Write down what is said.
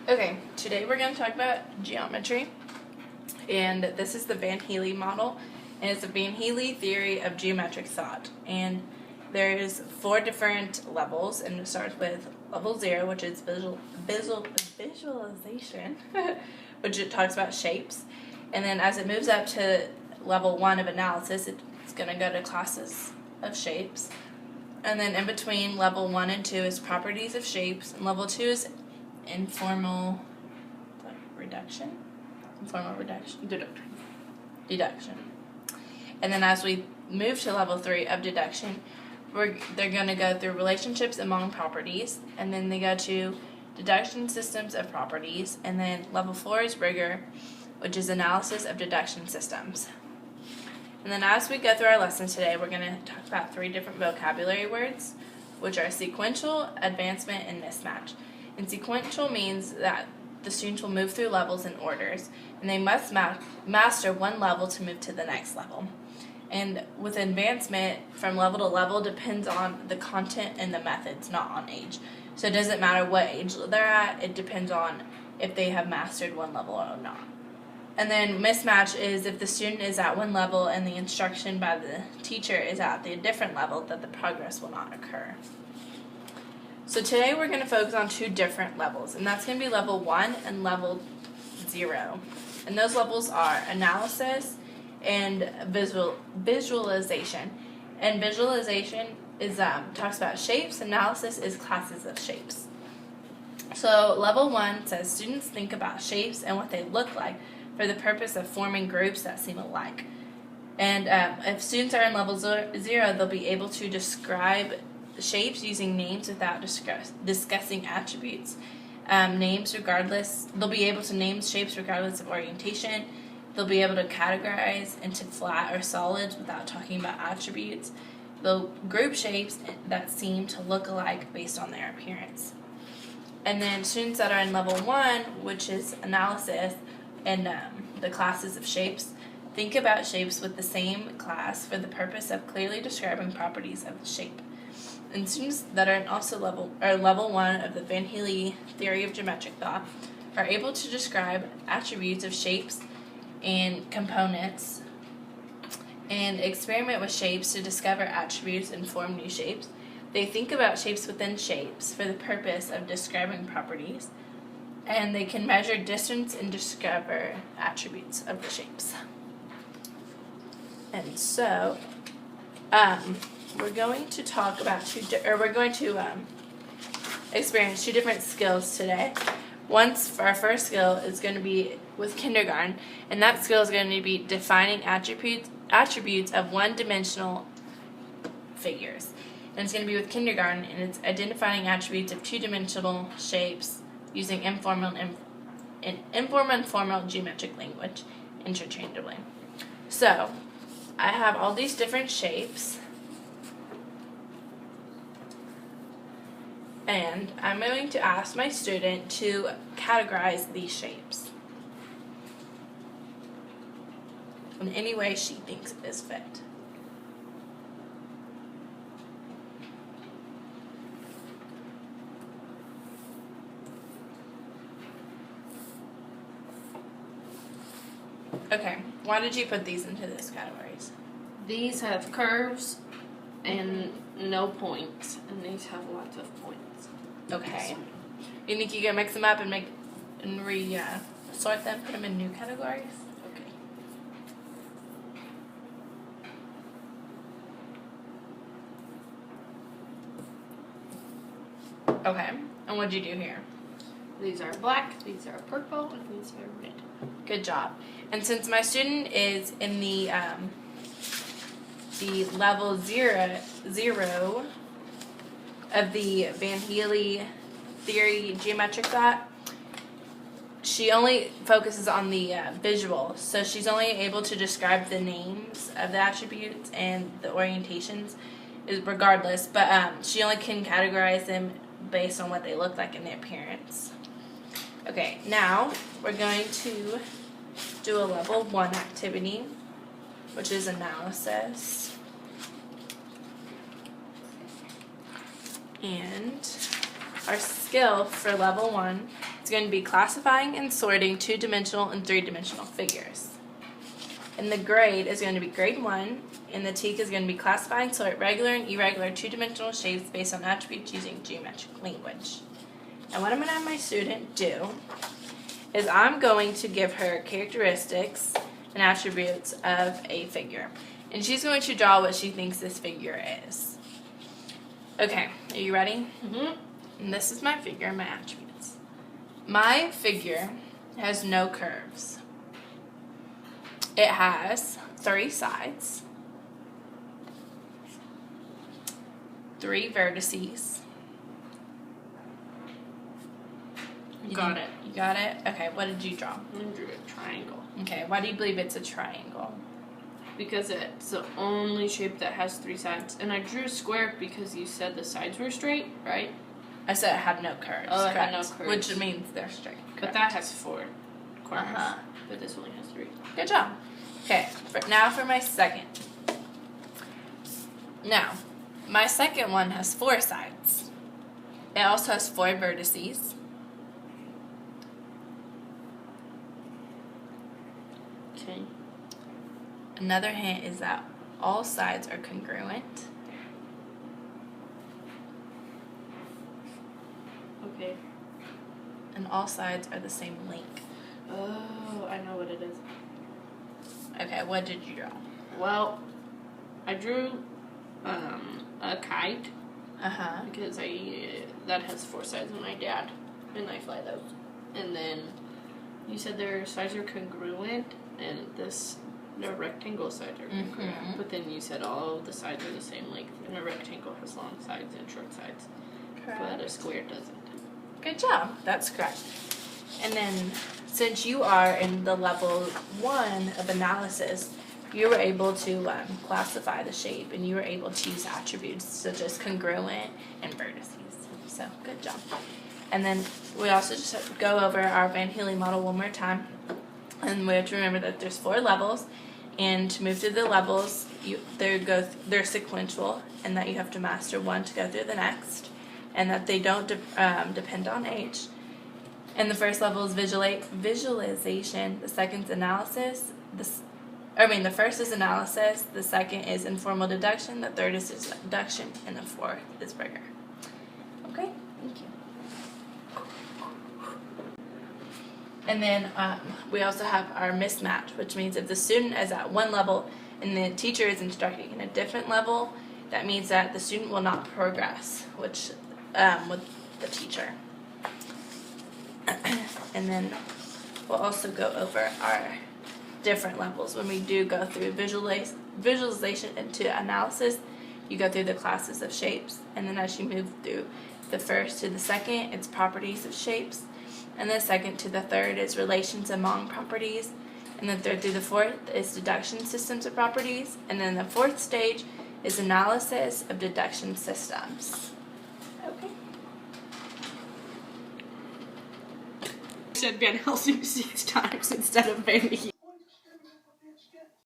Okay, today we're going to talk about geometry, and this is the Van Healy model, and it's a Van Healy theory of geometric thought. And there's 4 different levels, and it starts with level 0, which is visualization, which it talks about shapes, and then as it moves up to level 1 of analysis, it's going to go to classes of shapes, and then in between level 1 and 2 is properties of shapes, and level 2 is informal reduction. Deduction. And then as we move to level 3 of deduction, they're going to go through relationships among properties, and then they go to deduction systems of properties, and then level 4 is rigor, which is analysis of deduction systems. And then as we go through our lesson today, we're going to talk about 3 different vocabulary words, which are sequential, advancement, and mismatch. And sequential means that the students will move through levels in orders, and they must master one level to move to the next level. And with advancement, from level to level depends on the content and the methods, not on age. So it doesn't matter what age they're at, it depends on if they have mastered one level or not. And then mismatch is if the student is at one level and the instruction by the teacher is at the different level, that the progress will not occur. So today we're going to focus on 2 different levels, and that's going to be level 1 and level 0. And those levels are analysis and visualization. And visualization is talks about shapes, analysis is classes of shapes. So level 1 says students think about shapes and what they look like for the purpose of forming groups that seem alike. And if students are in level 0, they'll be able to describe shapes using names without discussing attributes. They'll be able to name shapes regardless of orientation. They'll be able to categorize into flat or solids without talking about attributes. They'll group shapes that seem to look alike based on their appearance. And then students that are in level 1, which is analysis and the classes of shapes, think about shapes with the same class for the purpose of clearly describing properties of the shape. And students that are in also level 1 of the Van Healy theory of geometric thought are able to describe attributes of shapes and components and experiment with shapes to discover attributes and form new shapes. They think about shapes within shapes for the purpose of describing properties, and they can measure distance and discover attributes of the shapes. And so, we're going to talk about experience 2 different skills today. Our first skill is going to be with kindergarten, and that skill is going to be defining attributes of one-dimensional figures. And it's going to be with kindergarten, and it's identifying attributes of 2-dimensional shapes using informal and formal geometric language interchangeably. So, I have all these different shapes, and I'm going to ask my student to categorize these shapes in any way she thinks is fit. Okay, why did you put these into those categories? These have curves and no points, and these have lots of points. Okay. You think you can mix them up and sort them, put them in new categories? Okay. Okay. And what'd you do here? These are black, these are purple, and these are red. Good job. And since my student is in the level 0 of the Van Healy theory geometric thought, she only focuses on the visual. So she's only able to describe the names of the attributes and the orientations regardless, but she only can categorize them based on what they look like in their appearance. Okay, now we're going to do a level 1 activity, which is analysis. And our skill for level 1 It's going to be classifying and sorting 2-dimensional and 3-dimensional figures. And the grade is going to be grade 1, and the TEK is going to be classify and sort regular and irregular 2-dimensional shapes based on attributes using geometric language. And what I'm going to have my student do is I'm going to give her characteristics and attributes of a figure. And she's going to draw what she thinks this figure is. Okay, are you ready? Mm-hmm. And this is my figure and my attributes. My figure has no curves. It has 3 sides, 3 vertices. Got it. You got it? Okay, what did you draw? I drew a triangle. Okay, why do you believe it's a triangle? Because it's the only shape that has 3 sides. And I drew a square because you said the sides were straight, right? I said it had no curves. Oh, it correct. had no curves. Which means they're straight. But Correct. that has 4 corners. Uh-huh. But this only has 3. Good job. Okay, now for my second. Now, my second one has 4 sides. It also has 4 vertices. Okay. Another hint is that all sides are congruent. Okay. And all sides are the same length. Oh, I know what it is. Okay, what did you draw? Well, I drew a kite Uh-huh. because that has 4 sides with my dad, and I fly those. And then you said their sides are congruent, and the rectangle sides are congruent. Mhm. But then you said all of the sides are the same length, and a rectangle has long sides and short sides, but a square doesn't. Good job. That's correct. And then, since you are in the level 1 of analysis, you were able to classify the shape, and you were able to use attributes such as congruent and vertices. So, good job. And then we also just have to go over our Van Healy model one more time. And we have to remember that there's 4 levels, and to move through the levels, they're sequential, and that you have to master one to go through the next, and that they don't depend on age. And the first level is visualization. The second's analysis. The first is analysis. The second is informal deduction. The third is deduction, and the fourth is rigor. Okay, thank you. And then we also have our mismatch, which means if the student is at one level and the teacher is instructing in a different level, that means that the student will not progress, with the teacher. And then we'll also go over our different levels. When we do go through visualization into analysis, you go through the classes of shapes, and then as you move through the first to the second, it's properties of shapes, and the second to the third is relations among properties, and the third through the fourth is deduction systems of properties, and then the fourth stage is analysis of deduction systems. Okay. I said Van Helsing 6 times instead of Van Healy.